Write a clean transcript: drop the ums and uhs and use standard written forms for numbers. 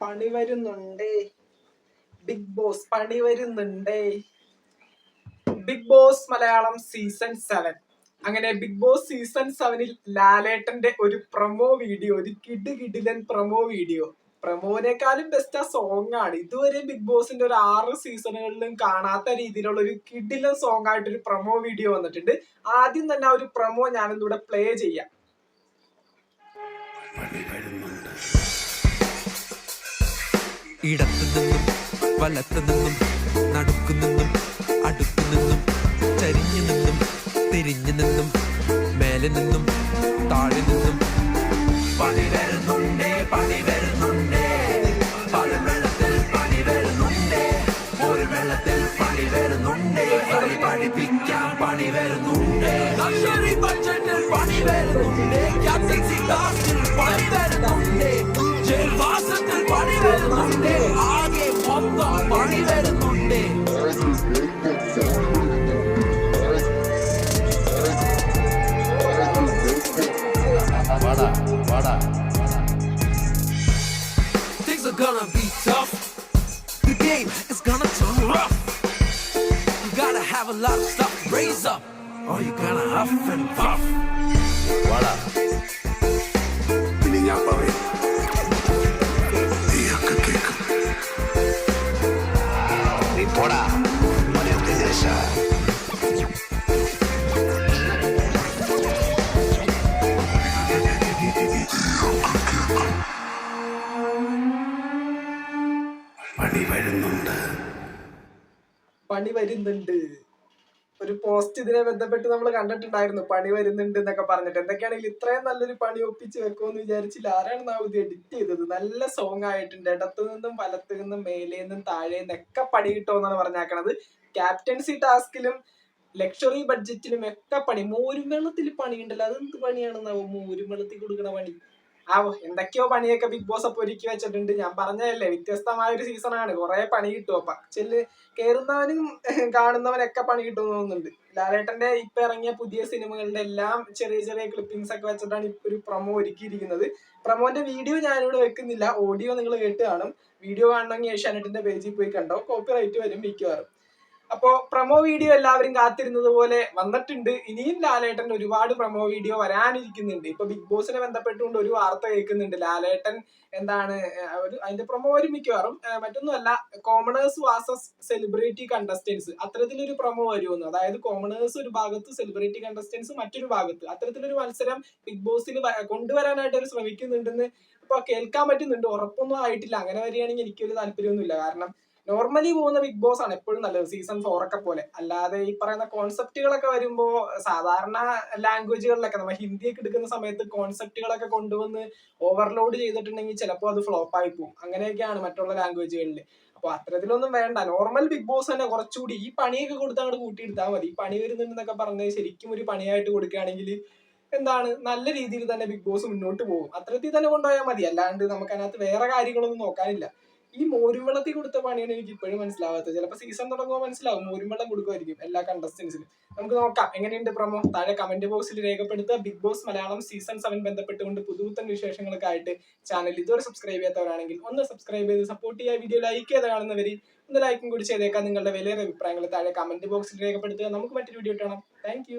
പണി വരുന്നുണ്ട്. Big Boss പണി വരുന്നുണ്ട്. Big Boss Malayalam season 7. അങ്ങനെ ബിഗ് ബോസ് സീസൺ 7-ൽ ലാലേട്ടന്റെ ഒരു പ്രൊമോ വീഡിയോ, ഒരു കിടിലൻ പ്രൊമോ വീഡിയോ. പ്രൊമോനേക്കാളും ബെസ്റ്റ് ആ സോങ് ആണ്. ഇതുവരെ ബിഗ് ബോസിന്റെ ഒരു 6 സീസണുകളിലും കാണാത്ത രീതിയിലുള്ള ഒരു കിടിലൻ സോങ് ആയിട്ട് ഒരു പ്രൊമോ വീഡിയോ വന്നിട്ടുണ്ട്. ആദ്യം തന്നെ ആ ഒരു പ്രൊമോ ഞാനിന്നിവിടെ പ്ലേ ചെയ്യാം. ഇടത്തു നിന്നും വലത്തു നിന്നും നടുക്കു നിന്നും അടുത്തു നിന്നും ചരിഞ്ഞു നിന്നും തിരിഞ്ഞു നിന്നും മേലെ നിന്നും താഴെ നിന്നും പണി വരുന്നുണ്ടേ, പണി വരുന്നുണ്ടേ, പല വെള്ളത്തിൽ പണി വരുന്നുണ്ടേ, ഒരു വെള്ളത്തിൽ പണി വരുന്നുണ്ടേ, കളി പഠിപ്പിക്കാൻ പണി വരുന്നുണ്ടേ, ലക്ഷറി ബഡ്ജറ്റിൽ പണി വരുന്നുണ്ടേ, ക്യാപ്റ്റൻസി ടാസ്കിൽ പണി വരുന്നുണ്ടേ, ജയിൽവാസത്തിൽ പണി വരുന്നുണ്ടേ, ആകെ മൊത്തം പണി വരുന്നുണ്ടേ. Things are gonna be tough. The game is gonna turn rough. You gotta have a lot of stuff to raise up, or you gonna huff and puff. Voila. Niña papi. Día que kick. Ni pora. María Teresa. പണി വരുന്നുണ്ട്. ഒരു post ഇതിനെ ബന്ധപ്പെട്ട് നമ്മൾ കണ്ടിട്ടുണ്ടായിരുന്നു. പണി വരുന്നുണ്ട് എന്നൊക്കെ പറഞ്ഞിട്ട്. എന്തൊക്കെയാണെങ്കിൽ ഇത്രയും നല്ലൊരു പണി ഒപ്പിച്ച് വെക്കുമെന്ന് വിചാരിച്ചില്ല. ആരാണ് നാം ഇത് എഡിറ്റ് ചെയ്തത്? നല്ല സോങ് ആയിട്ടുണ്ട്. ഇടത്തു നിന്നും വലത്തു നിന്നും മേലെ നിന്നും താഴെ നിന്നൊക്കെ പണി കിട്ടുമെന്നാണ് പറഞ്ഞേക്കണത്. ക്യാപ്റ്റൻസി ടാസ്കിലും ലക്ഷറി ബഡ്ജറ്റിലും ഒക്കെ പണി. മോരുവെള്ളത്തിൽ പണിയുണ്ടല്ലോ, അതെന്ത് പണിയാണെന്നാവും മോരുവെള്ളത്തിൽ കൊടുക്കണ പണി? എന്തൊക്കെയോ പണിയൊക്കെ ബിഗ് ബോസ് അപ്പൊ ഒരുക്കി വെച്ചിട്ടുണ്ട്. ഞാൻ പറഞ്ഞതല്ലേ, വ്യത്യസ്തമായ ഒരു സീസണാണ്. കുറെ പണി കിട്ടും. അപ്പൊ കേറുന്നവനും കാണുന്നവനൊക്കെ പണി കിട്ടും തോന്നുന്നുണ്ട്. ലാലേട്ടന്റെ ഇപ്പൊ ഇറങ്ങിയ പുതിയ സിനിമകളുടെ എല്ലാം ചെറിയ ചെറിയ ക്ലിപ്പിംഗ്സ് ഒക്കെ വെച്ചിട്ടാണ് ഇപ്പൊ ഒരു പ്രൊമോ ഒരുക്കിയിരിക്കുന്നത്. പ്രൊമോന്റെ വീഡിയോ ഞാനിവിടെ വെക്കുന്നില്ല, ഓഡിയോ നിങ്ങൾ കേട്ട് കാണും. വീഡിയോ കാണണമെങ്കിൽ ഏഷ്യാനെറ്റിന്റെ പേജിൽ പോയി കണ്ടോ, കോപ്പിറൈറ്റ് വരും മിക്കവാറും. അപ്പോ പ്രൊമോ വീഡിയോ എല്ലാവരും കാത്തിരുന്നത് പോലെ വന്നിട്ടുണ്ട്. ഇനിയും ലാലേട്ടൻ ഒരുപാട് പ്രൊമോ വീഡിയോ വരാനിരിക്കുന്നുണ്ട്. ഇപ്പൊ ബിഗ് ബോസിനെ ബന്ധപ്പെട്ടുകൊണ്ട് ഒരു വാർത്ത കേൾക്കുന്നുണ്ട്. ലാലേട്ടൻ എന്താണ് അതിന്റെ പ്രൊമോ വരും മിക്കവാറും. മറ്റൊന്നുമല്ല, കോമണേഴ്സ് വാസസ് സെലിബ്രിറ്റി കണ്ടസ്റ്റൻസ്, അത്തരത്തിലൊരു പ്രൊമോ വരുമെന്ന്. അതായത് കോമണേഴ്സ് ഒരു ഭാഗത്ത്, സെലിബ്രിറ്റി കണ്ടസ്റ്റൻസ് മറ്റൊരു ഭാഗത്ത്, അത്തരത്തിലൊരു മത്സരം ബിഗ് ബോസിൽ കൊണ്ടുവരാനായിട്ട് അവർ ശ്രമിക്കുന്നുണ്ടെന്ന് ഇപ്പൊ കേൾക്കാൻ പറ്റുന്നുണ്ട്. ഉറപ്പൊന്നും ആയിട്ടില്ല. അങ്ങനെ വരികയാണെങ്കിൽ എനിക്കൊരു താല്പര്യമൊന്നുമില്ല. കാരണം നോർമലി പോകുന്ന ബിഗ് ബോസ് ആണ് എപ്പോഴും നല്ലത്, സീസൺ 4 ഒക്കെ പോലെ. അല്ലാതെ ഈ പറയുന്ന കോൺസെപ്റ്റുകളൊക്കെ വരുമ്പോ സാധാരണ ലാംഗ്വേജുകളിലൊക്കെ നമ്മൾ ഹിന്ദിയൊക്കെ എടുക്കുന്ന സമയത്ത് കോൺസെപ്റ്റുകളൊക്കെ കൊണ്ടുവന്ന് ഓവർലോഡ് ചെയ്തിട്ടുണ്ടെങ്കിൽ ചിലപ്പോൾ അത് ഫ്ലോപ്പ് ആയി പോകും. അങ്ങനെയൊക്കെയാണ് മറ്റുള്ള ലാംഗ്വേജുകളിൽ. അപ്പൊ അത്തരത്തിലൊന്നും വേണ്ട. നോർമൽ ബിഗ് ബോസ് തന്നെ കുറച്ചുകൂടി ഈ പണിയൊക്കെ കൊടുത്ത് അങ്ങോട്ട് കൂട്ടിയെടുത്താൽ മതി. ഈ പണി വരുന്നുണ്ടെന്നൊക്കെ പറഞ്ഞ് ശരിക്കും ഒരു പണിയായിട്ട് കൊടുക്കുകയാണെങ്കിൽ എന്താണ്, നല്ല രീതിയിൽ തന്നെ ബിഗ് ബോസ് മുന്നോട്ട് പോകും. അത്തരത്തിൽ തന്നെ കൊണ്ടുപോയാൽ മതി. അല്ലാണ്ട് നമുക്ക് അതിനകത്ത് വേറെ കാര്യങ്ങളൊന്നും നോക്കാനില്ല. ഈ മോരുവെള്ളത്തിൽ കൊടുത്ത പണിയാണ് എനിക്ക് ഇപ്പോഴും മനസ്സിലാവാത്തത്. ചിലപ്പോൾ സീസൺ തുടങ്ങുമ്പോൾ മനസ്സിലാവും. മോരുവെള്ളം കൊടുക്കുമായിരിക്കും എല്ലാ കണ്ടസ്റ്റൻസിനും. നമുക്ക് നോക്കാം എങ്ങനെയുണ്ട് പ്രൊമോ. താഴെ കമന്റ് ബോക്സിൽ രേഖപ്പെടുത്തുക. ബിഗ് ബോസ് മലയാളം സീസൺ 7 ബന്ധപ്പെട്ടുകൊണ്ട് പുതുപുത്തൻ വിശേഷങ്ങളൊക്കെ ആയിട്ട് ചാനൽ ഇതുവരെ സബ്സ്ക്രൈബ് ചെയ്യാത്തവരാണെങ്കിൽ ഒന്ന് സബ്സ്ക്രൈബ് ചെയ്ത് സപ്പോർട്ട് ചെയ്യുക. വീഡിയോ ലൈക്ക് ചെയ്ത് കാണുന്നവര് ഒന്ന് ലൈക്കും കൂടി ചെയ്തേക്കാം. നിങ്ങളുടെ വലിയ അഭിപ്രായങ്ങൾ താഴെ കമന്റ് ബോക്സിൽ രേഖപ്പെടുത്തുക. നമുക്ക് മറ്റൊരു വീഡിയോ കാണാം. താങ്ക്